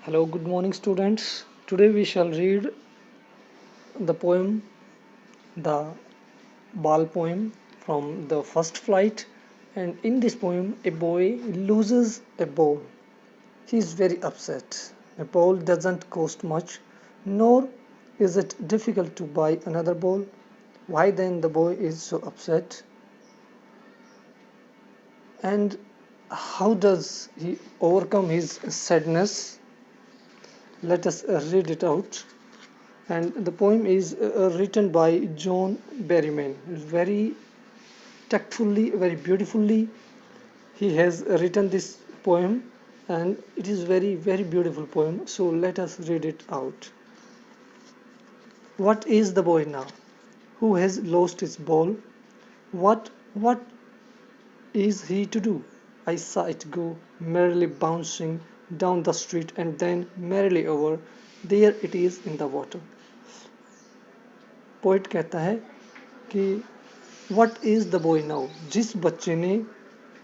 Hello, good morning, students. Today we shall read the poem, the ball poem from the first flight. And in this poem, a boy loses a ball. He is very upset. A ball doesn't cost much, nor is it difficult to buy another ball. Why then the boy is so upset? And how does he overcome his sadness? Let us read it out. And the poem is written by John Berryman. Very tactfully, very beautifully, he has written this poem, and it is very beautiful poem. So let us read it out. What is the boy now, who has lost his ball? What is he to do? I saw it go merrily bouncing down the street and then merrily over. There it is in the water. Poet कहता है कि What is the boy now? जिस बच्चे ने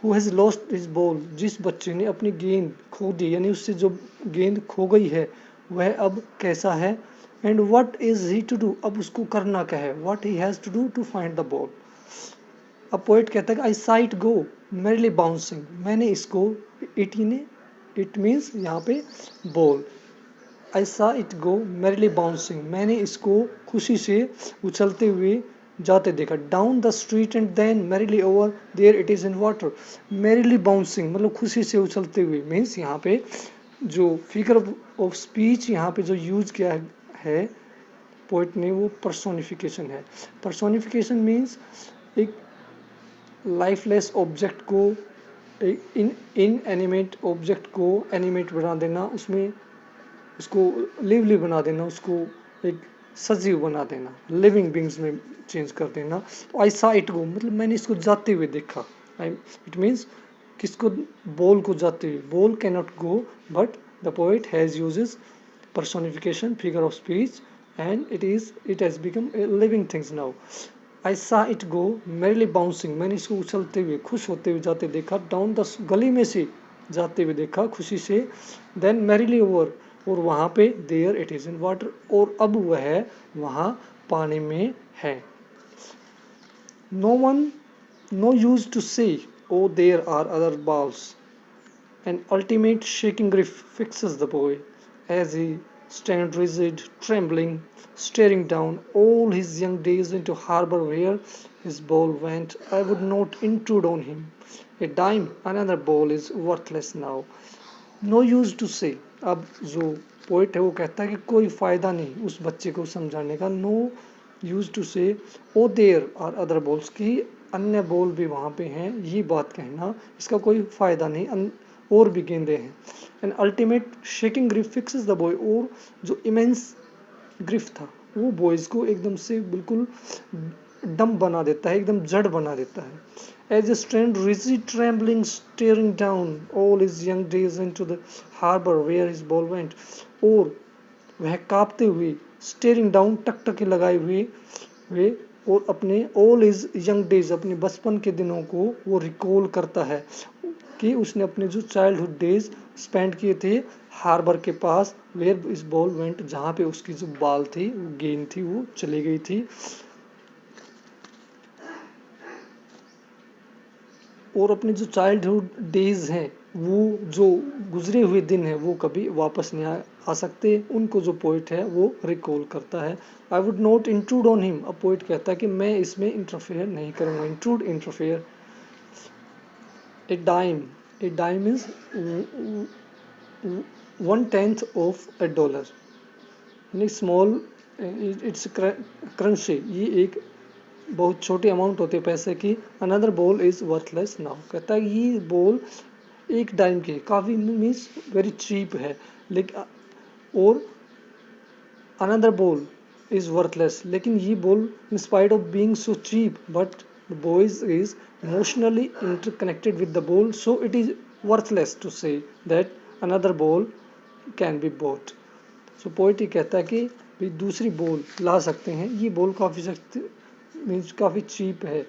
who has lost his ball, जिस बच्चे ने अपनी गेंद खो दी, यानी उससे जो गेंद खो गई है वह अब कैसा है? And what is he to do? अब उसको करना क्या है? What he has to do to find the ball? अब पोइट कहता है कि I saw it go merrily bouncing. मैंने इसको it means यहाँ पे ball. I saw it go merrily bouncing. मैंने इसको खुशी से उछलते हुए जाते देखा. Down the street and then merrily over. There it is in water. Merrily bouncing मतलब खुशी से उछलते हुए means यहाँ पे जो figure of speech यहाँ पे जो यूज किया है पोइट ने वो personification है. Personification means एक लाइफलेस ऑब्जेक्ट को इनएनिमेट ऑब्जेक्ट को एनिमेट बना देना, उसमें उसको लिवली बना देना, उसको एक सजीव बना देना, लिविंग बींग्स में चेंज कर देना. तो आई सा इट गो मतलब मैंने इसको जाते हुए देखा. इट मीन्स किसको? बॉल को जाते हुए. Ball can not go but the poet has uses personification, figure of speech, and it has become a living things now. I saw it go merrily bouncing. मैंने इसको उछलते हुए खुश होते हुए जाते देखा. डाउन द गली में से जाते हुए देखा खुशी से. देन merrily over और वहाँ पे there it is in water और अब वह वहाँ पानी में है. No use to say oh there are other balls. An ultimate shaking grief fixes the boy as he stands rigid, trembling, staring down all his young days into harbor where his ball went. I would not intrude on him. A dime, another ball is worthless now. No use to say. अब जो poet है वो कहता है कि कोई फ़ायदा नहीं उस बच्चे को समझाने का. नो यूज टू से oh there are other balls की अन्य बॉल भी वहाँ पे हैं, ये बात कहना इसका कोई फ़ायदा नहीं, और भी गेंदे हैं. And ultimate shaking grief fixes the boy. और जो इमेंस ग्रिफ था वो बॉयज़ को एकदम से बिल्कुल डम बना देता है, एकदम जड़ बना देता है. As a strand rigid trembling staring down all his young days into the harbor where his ball went. और वह कांपते हुए staring down टकटकी लगाए हुए और अपने all his young days अपने बचपन के दिनों को वो रिकॉल करता है कि उसने अपने जो चाइल्डहुड डेज स्पेंड किए थे हार्बर के पास वेयर इस बॉल वेंट, जहाँ पे उसकी जो बॉल थी वो गेंद थी वो चली गई थी. और अपने जो चाइल्डहुड डेज हैं वो जो गुजरे हुए दिन हैं वो कभी वापस नहीं आ सकते, उनको जो पोइट है वो रिकॉल करता है. I would not intrude on him. अब पोइट कहता है कि मैं इसमें इंटरफेयर नहीं करूँगा. Intrude, interfere. A dime is 1/10 of a dollar. यानी स्मॉल, इट्स करंसी, ये एक बहुत छोटी अमाउंट होती है पैसे की. Another ball is worthless now. कहता है ये बॉल एक डाइम की काफ़ी मीन्स वेरी चीप है, लेकिन और अनदर बॉल इज वर्थलेस, लेकिन ये ball in spite of being so cheap but the boys is emotionally interconnected with the ball, so it is worthless to say that another ball can be bought. So poet ही कहता है कि भी दूसरी ball ला सकते हैं, ये ball काफ़ी सस्ती मीन्स काफ़ी चीप है,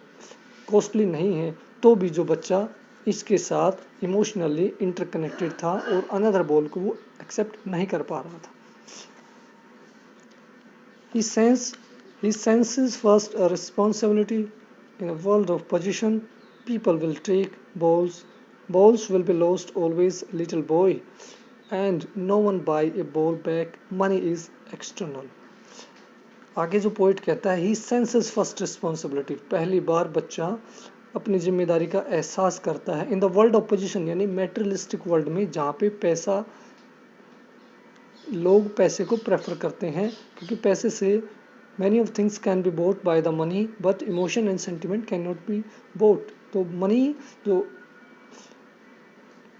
कॉस्टली नहीं है, तो भी जो बच्चा इसके साथ इमोशनली इंटरकनेक्टेड था और अनदर बॉल को वो एक्सेप्ट नहीं कर पा रहा था. He sense he senses first a responsibility in a world of possession. People will take balls. Balls will be lost always, little boy. And no one buy a ball back. Money is external. आगे जो poet कहता है ही senses first responsibility, पहली बार बच्चा अपनी जिम्मेदारी का एहसास करता है इन द वर्ल्ड ऑफ पोजिशन, यानी मेटेरियलिस्टिक वर्ल्ड में, जहाँ पे पैसा, लोग पैसे को प्रेफर करते हैं क्योंकि पैसे से many of things can be bought by the money but emotion and sentiment cannot be bought. तो मनी जो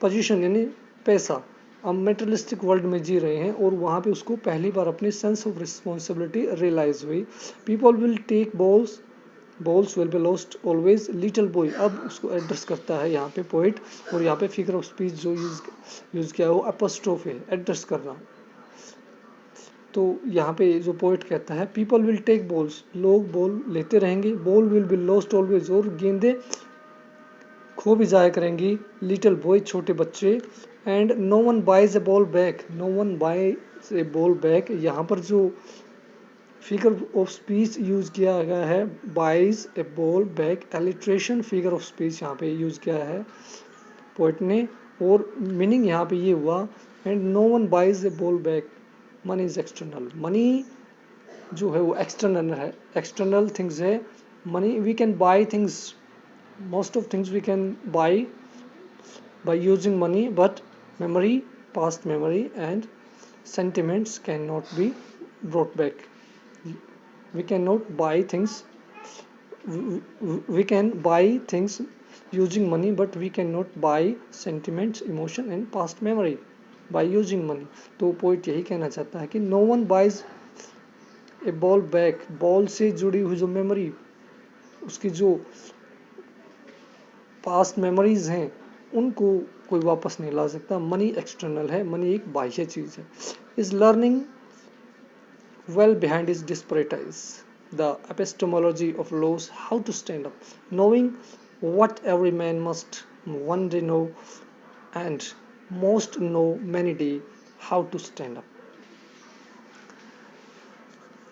पोजीशन यानी पैसा, हम मेटेरियलिस्टिक वर्ल्ड में जी रहे हैं और वहाँ पे उसको पहली बार अपनी सेंस ऑफ रिस्पॉन्सिबिलिटी रियलाइज हुई. People will take balls, balls will be lost always, little boy. अब उसको एड्रेस करता है यहाँ पे पोइट, और यहाँ पे फिगर ऑफ स्पीच जो यूज किया है वो अपोस्ट्रोफ है, एड्रेस करना. तो यहाँ पे जो पोइट कहता है पीपल विल टेक बॉल्स, लोग बॉल लेते रहेंगे, ball will be lost always, और गेंदे खो भी जाया करेंगी, लिटिल बॉय छोटे बच्चे, and no one buys a ball back, no one buys a ball back. यहाँ पर जो फिगर ऑफ स्पीच यूज किया गया है buys a ball back, alliteration figure of speech यहाँ पे यूज किया है पोइट ने, और मीनिंग यहाँ पे ये हुआ and no one buys a ball back, money is external. Money जो है वो एक्सटर्नल है, एक्सटर्नल थिंग्स है. Money we can buy things, most of things we can buy by using money, but memory, past memory and sentiments cannot be brought back. We cannot buy things, we can buy things using money but we cannot buy sentiments, emotion and past memory by using money. तो poet यही कहना चाहता है कि no one buys a ball back, ball से जुड़ी हुई जो मेमोरी, उसकी जो पास्ट मेमोरीज हैं उनको कोई वापस नहीं ला सकता. मनी एक्सटर्नल है, मनी एक बाह्य चीज है. Is learning well behind his desperate eyes the epistemology of loss, how to stand up, knowing what every man must one day know and most know many day how to stand up.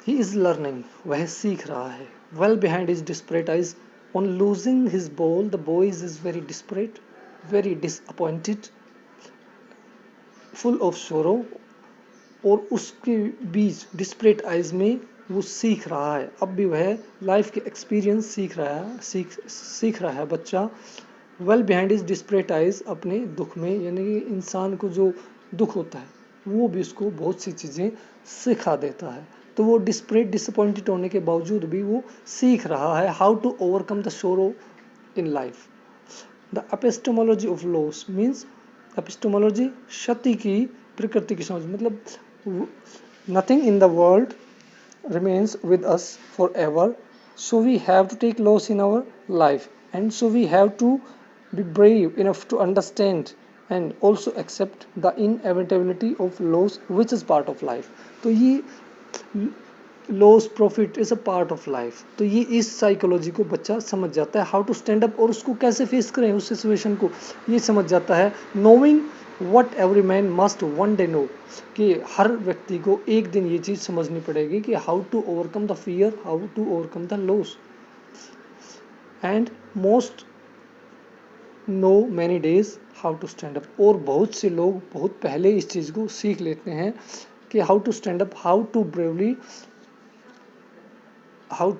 He is learning, वह सीख रहा है. Well behind his desperate eyes, on losing his ball the boy is very desperate, very disappointed, full of sorrow. और उसके बीच desperate eyes में वो सीख रहा है, अब भी वह लाइफ के एक्सपीरियंस सीख रहा है बच्चा. Well behind is desperate eyes, अपने दुख में, यानी कि इंसान को जो दुख होता है वो भी उसको बहुत सी चीज़ें सिखा देता है. तो वो डिस्परेट, डिसअपॉइंटेड होने के बावजूद भी वो सीख रहा है how to overcome the sorrow in life. The epistemology of loss means, epistemology क्षति की प्रकृति की समझ, मतलब nothing in the world remains with us forever, so we have to take loss in our life, and so we have to be brave enough to understand and also accept the inevitability of loss which is part of life. तो ये loss profit is a part of life. तो ये इस psychology को बच्चा समझ जाता है, हाउ टू स्टैंड अप, और उसको कैसे फेस करें उस सिचुएशन को, ये समझ जाता है. Knowing what every man must one day know, कि हर व्यक्ति को एक दिन ये चीज़ समझनी पड़ेगी कि how to overcome the fear, how to overcome the loss, and most know many days how to stand up. और बहुत से लोग बहुत पहले इस चीज़ को सीख लेते हैं कि how to stand up, how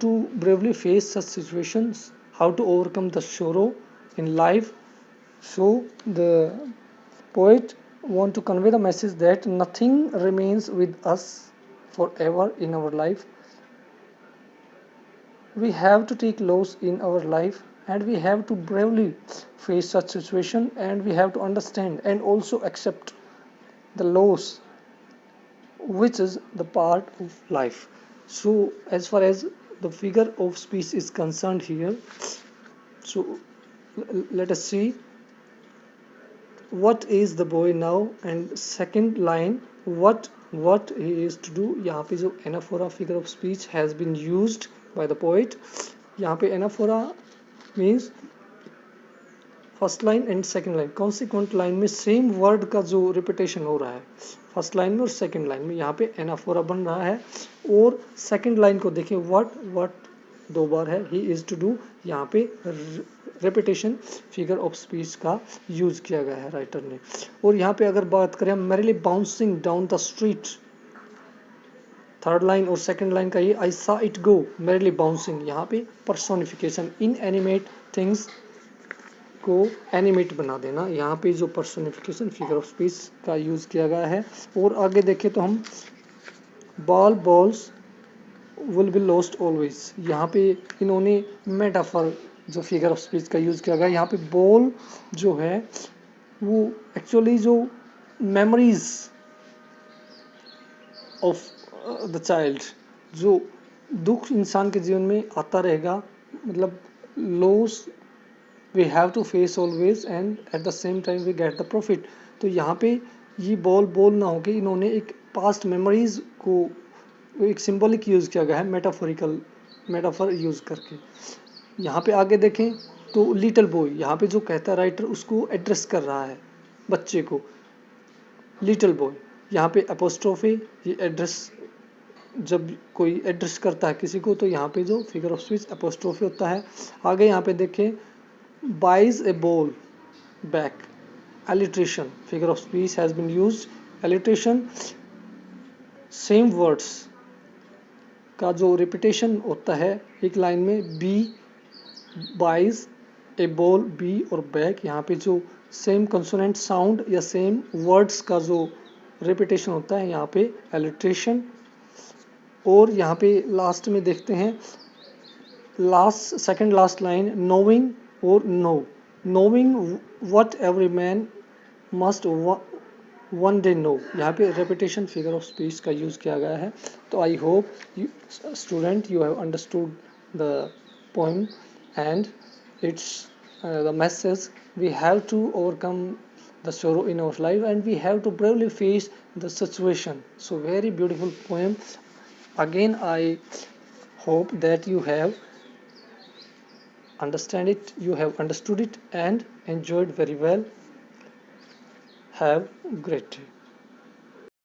to bravely face such situations, how to overcome the sorrow in life. So the poet want to convey the message that nothing remains with us forever in our life. We have to take loss in our life and we have to bravely face such situation, and we have to understand and also accept the loss which is the part of life. So as far as the figure of speech is concerned here, so let us see what is the boy now, and second line what he is to do. यहाँ पे जो anaphora figure of speech has been used by the poet. यहाँ पे anaphora means first line and second line, consequent line में same word का जो repetition हो रहा है फर्स्ट लाइन में और सेकंड लाइन में, यहाँ पे एनाफोरा बन रहा है। और सेकंड लाइन को देखें, व्हाट दो बार है, ही इज टू डू, यहाँ पे रिपीटेशन फिगर ऑफ स्पीच का यूज किया गया है राइटर ने। और यहाँ पे अगर बात करें merrily bouncing down the street, third line और सेकंड लाइन का ये आई सा इट गो मैरिली बाउंसिंग, यहाँ पे पर्सोनिफिकेशन, इन एनिमेट थिंग्स को एनिमेट बना देना, यहाँ पे जो पर्सोनिफिकेशन फिगर ऑफ स्पीच का यूज किया गया है। और आगे देखें तो हम balls will be lost always, यहाँ पे इन्होंने मेटाफर जो फिगर ऑफ स्पीच का यूज किया गया, यहाँ पे बॉल जो है वो एक्चुअली जो मेमोरीज ऑफ द चाइल्ड, जो दुख इंसान के जीवन में आता रहेगा, मतलब loss we have to face always and at the same time we get the profit. तो यहाँ पे ये बॉल ना होके इन्होंने एक पास्ट मेमोरीज को एक सिंबॉलिक यूज किया गया है, मेटाफर यूज करके। यहाँ पे आगे देखें तो लिटिल बॉय, यहाँ पे जो कहता है राइटर उसको एड्रेस कर रहा है बच्चे को, लिटिल बॉय, यहाँ पे अपोस्ट्रोफी, ये एड्रेस, जब कोई एड्रेस करता है किसी को तो यहाँ पे जो फिगर ऑफ स्पीच अपोस्ट्रोफी होता है। आगे यहाँ पे देखें buys a ball back, alliteration, figure of speech has been used, alliteration same words का जो रिपीटेशन होता है एक लाइन में, B buys a ball, B और बैक, यहाँ पे जो सेम कंसोनेंट साउंड या सेम वर्ड्स का जो रिपीटेशन होता है यहाँ पे alliteration। और यहाँ पे लास्ट में देखते हैं सेकंड लास्ट लाइन, नोइंग और knowing what every man must one day know, यहाँ पे रेपिटेशन फिगर ऑफ स्पीच का यूज किया गया है। तो I hope student you have understood the poem and its the message, we have to overcome the sorrow in our life and we have to bravely face the situation. So very beautiful poem. Again I hope that you have understood it and enjoyed very well. Have a great day.